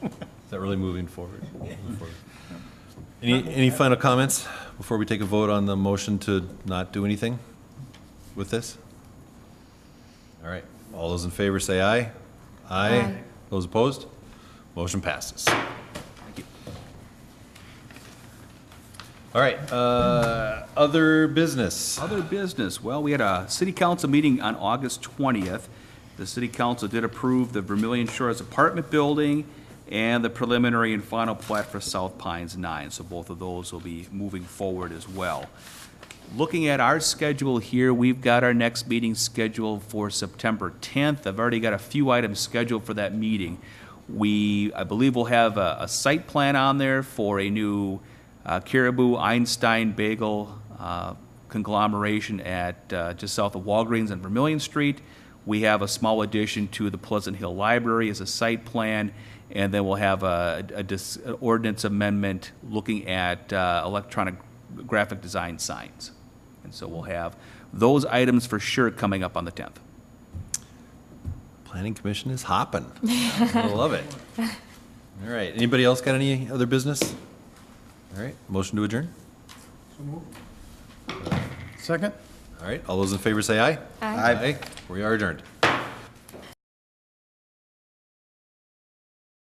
Is that really moving forward? Move forward. Any final comments before we take a vote on the motion to not do anything with this? All right, all those in favor say aye. Aye. Those opposed? Motion passes. Thank you. All right, other business. Other business, well, we had a city council meeting on August 20th. The city council did approve the Vermillion Shores apartment building and the preliminary and final plat for South Pines 9, so both of those will be moving forward as well. Looking at our schedule here, we've got our next meeting scheduled for September 10th. I've already got a few items scheduled for that meeting. I believe we'll have a site plan on there for a new Caribou Einstein Bagel conglomeration at just south of Walgreens and Vermillion Street. We have a small addition to the Pleasant Hill Library as a site plan, and then we'll have an ordinance amendment looking at electronic graphic design signs. And so we'll have those items for sure coming up on the 10th. Planning Commission is hopping. I love it. All right, anybody else got any other business? All right, motion to adjourn? Second? All right, all those in favor say aye. Aye. Aye. We are adjourned.